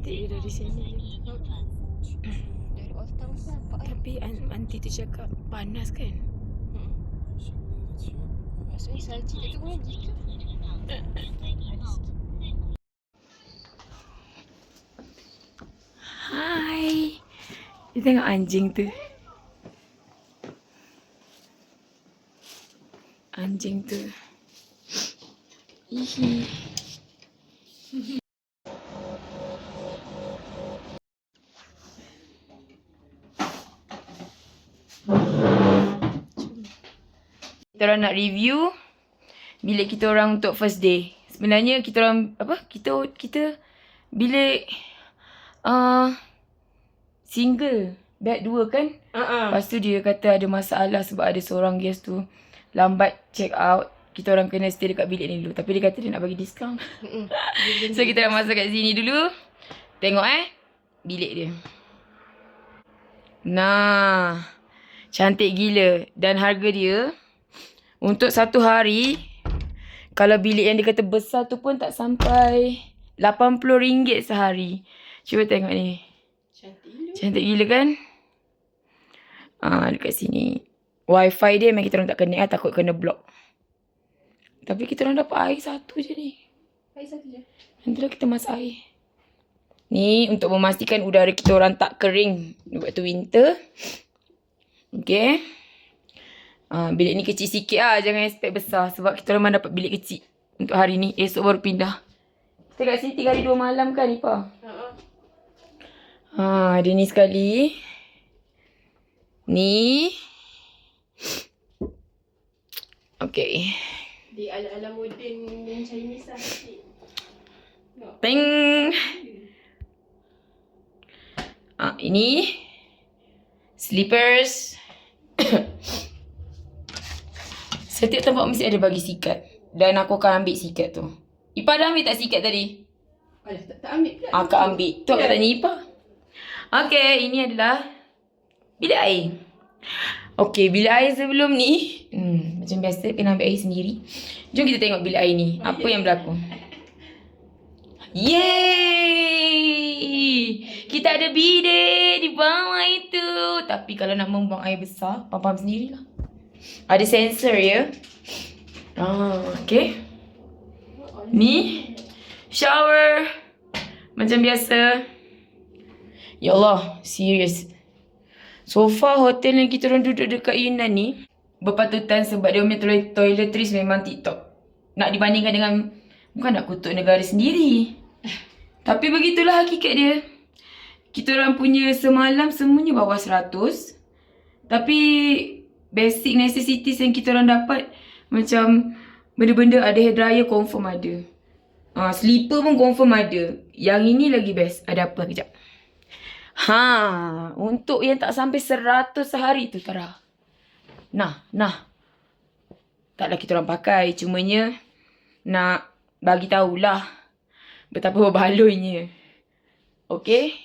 cantik dari sini. Dari Old Town pun nampak. Tapi aunty tu cakap panas kan? Maksudnya salji kat tu pun jika. Hai. Dia tengok anjing tu. Anjing tu. Hihi. Kita orang nak review bilik kita orang untuk first day. Sebenarnya kita orang kita bilik single, bed 2 kan? Lepas tu dia kata ada masalah sebab ada seorang guest tu lambat check out. Kita orang kena stay dekat bilik ni dulu. Tapi dia kata dia nak bagi diskaun. So kita nak masuk kat sini dulu. Tengok bilik dia. Nah, cantik gila. Dan harga dia untuk 1 hari, kalau bilik yang dia kata besar tu pun tak sampai RM80 sehari. Cuba tengok ni. Cantik gila kan? Dekat sini. Wifi dia memang kita orang tak connect takut kena block. Tapi kita orang dapat air 1 je ni. Air 1 je. Nanti lah kita masak air. Ni untuk memastikan udara kita orang tak kering waktu winter. Okay. Bilik ni kecil sikit lah. Jangan expect besar. Sebab kita orang dapat bilik kecil untuk hari ni. Esok baru pindah. Kita kat sini 3 hari 2 malam kan, Ipa? Ada ni sekali. Ni. Okay. Di ala-ala moden yang Chinese lah. Peng. Ini. Slippers. Setiap tempat mesti ada bagi sikat. Dan aku akan ambil sikat tu. Ipa dah ambil tak sikat tadi? Alah, tak ambil pula. Akak ambil. Tu akak tanya Ipa. Okay, ini adalah bilik air. Okay, bilik air sebelum ni. Macam biasa, kena ambil air sendiri. Jom kita tengok bilik air ni. Apa yang berlaku. Yeay! Kita ada bidet di bawah itu. Tapi kalau nak membuang air besar, faham sendirilah. Ada sensor ya. Okay. Ni shower macam biasa. Ya Allah, serius. So far hotel yang kita orang duduk dekat Yunnan ni berpatutan sebab dia punya toiletries memang tip-top. Nak dibandingkan dengan, bukan nak kutuk negara sendiri. Tapi begitulah hakikat dia. Kita orang punya semalam semuanya bawah 100. Tapi basic necessities yang kita orang dapat macam benda-benda ada hair dryer confirm ada. Slipper pun confirm ada. Yang ini lagi best. Ada apa kejap. Untuk yang tak sampai 100 sehari tu Tara. Nah. Taklah kita orang pakai. Cumanya nak bagi tahulah betapa berbaloi-nya. Okay.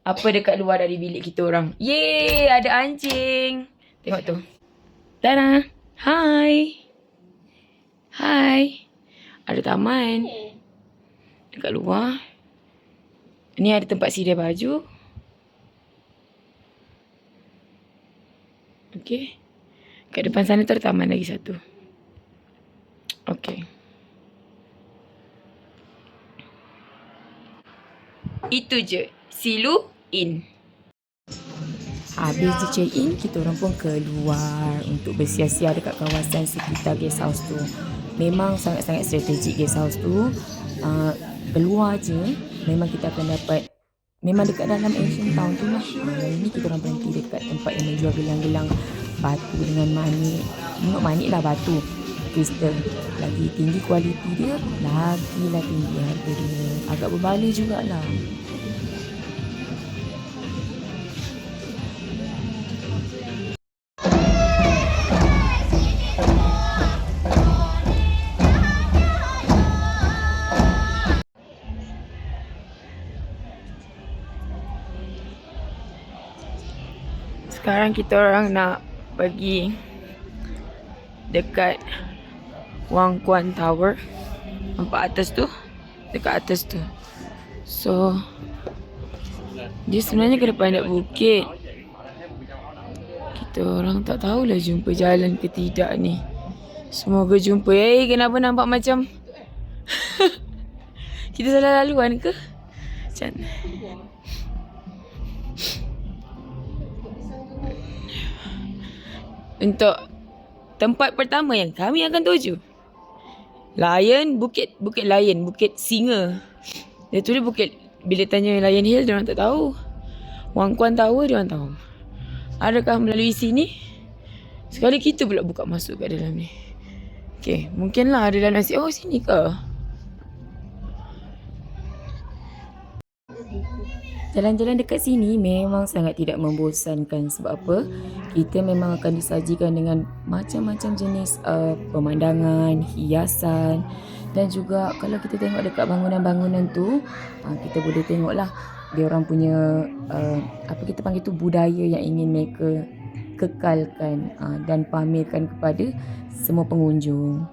Apa dekat luar dari bilik kita orang. Yeay, ada anjing. Tengok tu. Tada. Hai. Ada taman. Dekat luar. Ni ada tempat sedia baju. Okay. Kat depan sana tu ada taman lagi satu. Okay. Itu je. See you in. Habis je check in, kita orang pun keluar untuk bersia-sia dekat kawasan sekitar guest house tu. Memang sangat-sangat strategik guest house tu. Keluar je, memang kita akan dapat, memang dekat dalam ancient town tu lah. Ini kita orang berhenti dekat tempat yang menjual gelang-gelang batu dengan manik. Manik lah batu. Kristal. Lagi tinggi kualiti dia, lagilah tinggi harga dia. Agak berbaloi jugalah. Sekarang kita orang nak pergi dekat Wang Kuan Tower. Nampak atas tu? Dekat atas tu. So, Dia sebenarnya ke depan nak bukit. Kita orang tak tahulah jumpa jalan ke tidak ni. Semoga jumpa. Kenapa nampak macam kita salah laluan ke? Macam untuk tempat pertama yang kami akan tuju, Lion, Bukit Lion, Bukit Singa. Dia tulis bukit. Bila tanya Lion Hill, dia orang tak tahu. Wang Kuan Tower, dia orang tahu. Adakah melalui sini? Sekali kita pula buka masuk kat dalam ni. Okay, mungkinlah ada dalam nasi. Oh, sini ke? Jalan-jalan dekat sini memang sangat tidak membosankan. Sebab apa? Kita memang akan disajikan dengan macam-macam jenis pemandangan, hiasan. Dan juga kalau kita tengok dekat bangunan-bangunan tu, kita boleh tengoklah dia orang punya apa kita panggil tu, budaya yang ingin mereka kekalkan dan pamerkan kepada semua pengunjung.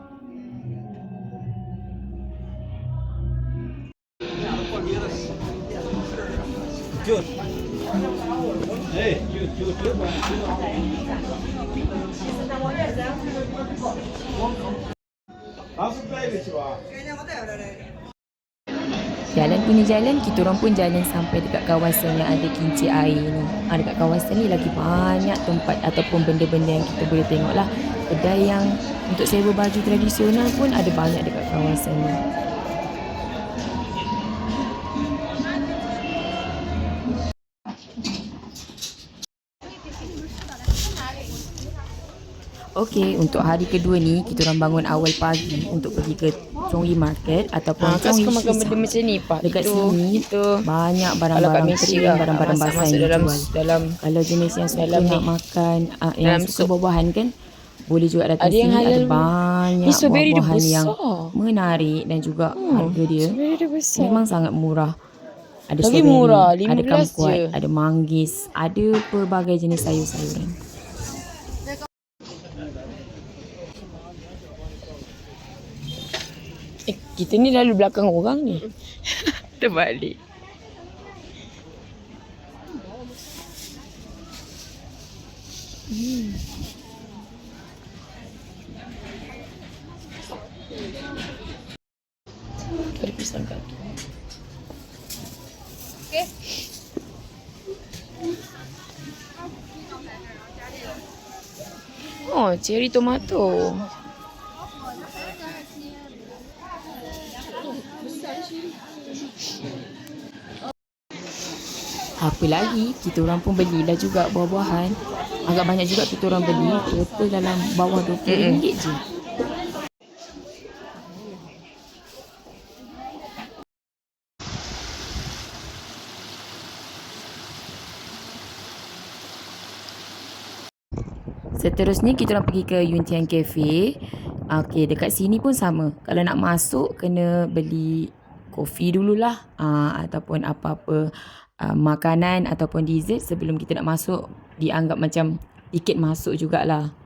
Jalan punya jalan, kita orang pun jalan sampai dekat kawasan yang ada kincir air ni. Dekat kawasan ni lagi banyak tempat ataupun benda-benda yang kita boleh tengok lah. Kedai yang untuk sewa baju tradisional pun ada banyak dekat kawasan ni. Okey, untuk hari kedua ni kita orang bangun awal pagi untuk pergi ke Chongyi Market ataupun Chongyi Kau makan benda Shisa. macam ni, Pak. Dekat sini banyak barang-barang kering, barang-barang basah yang dijual. Kalau jenis yang suka nak makan, yang suka buah-buahan kan, boleh juga datang sini. Ada banyak buah-buahan yang menarik dan juga harga dia memang sangat murah. Ada Lagi strawberry, murah, ada 15 kampuat, je. ada manggis, ada pelbagai jenis sayur-sayuran. Kita ni lalu belakang orang ni. Terbalik. Ada pisang kaki. Oh, cherry tomato. Apa lagi, kita orang pun belilah juga buah-buahan. Agak banyak juga kita orang beli. Total dalam bawah RM20 je. Seterusnya kita orang pergi ke Yuntian Cafe. Okey, dekat sini pun sama. Kalau nak masuk kena beli kopi dululah, ataupun apa-apa makanan ataupun dessert sebelum kita nak masuk. Dianggap macam tiket masuk jugalah.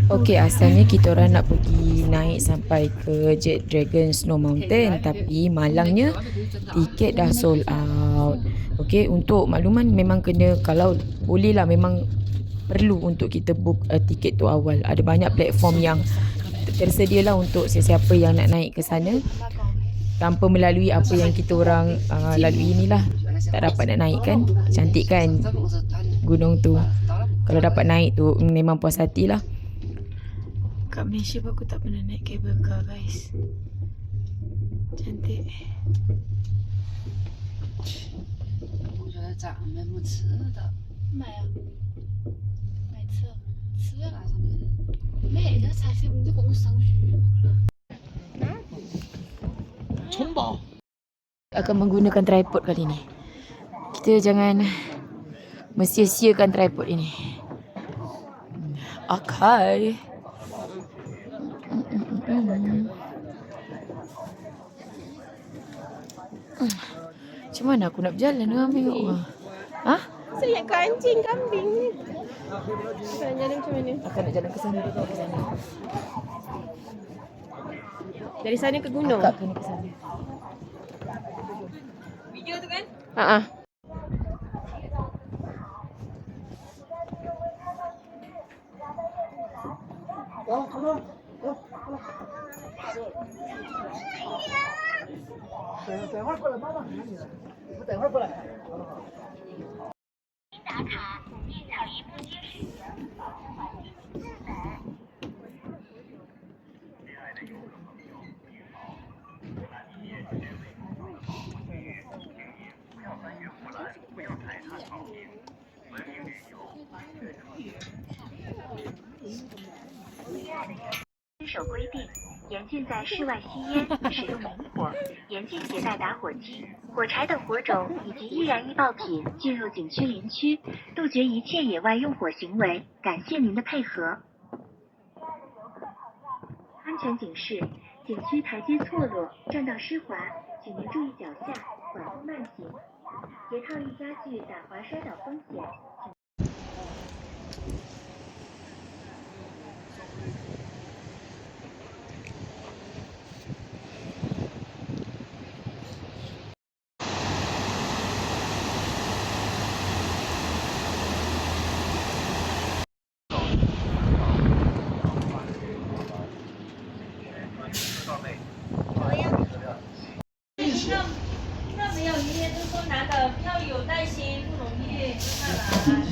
Okey, asalnya kita orang nak pergi naik sampai ke Jet Dragon Snow Mountain, tapi malangnya tiket dah sold out. Okey, untuk makluman memang kena, kalau boleh lah, memang perlu untuk kita book tiket tu awal. Ada banyak platform yang tersedia lah untuk sesiapa yang nak naik ke sana tanpa melalui apa yang kita orang lalui inilah. Tak dapat nak naik kan. Cantik kan gunung tu. Kalau dapat naik tu memang puas hati lah. Kat Malaysia pun aku tak pernah naik cable car, guys. Cantik. 我觉得长得没吃的，买啊，买吃，吃那上面买的茶色，你跟我上学。 Combau. Akan menggunakan tripod kali ni. Kita jangan mensia-siakan tripod ini. Okay. Macam mana aku nak berjalan dengan tengok ah? Ha? Saya ke anjing kambing ni. Kita nak jalan macam mana? Akan nak jalan ke sana ke sana. Dari sana ke gunung? Akak kena ke sana. Ha.遵守规定，严禁在室外吸烟、使用明火，严禁携带打火机、火柴等火种以及易燃易爆品进入景区林区，杜绝一切野外用火行为。感谢您的配合。安全警示：景区台阶错落，栈道湿滑，请您注意脚下，缓步慢行。别套易加剧打滑摔倒风险。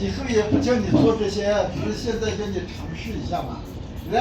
以后也不叫你做这些，只是现在叫你尝试一下嘛，是不是？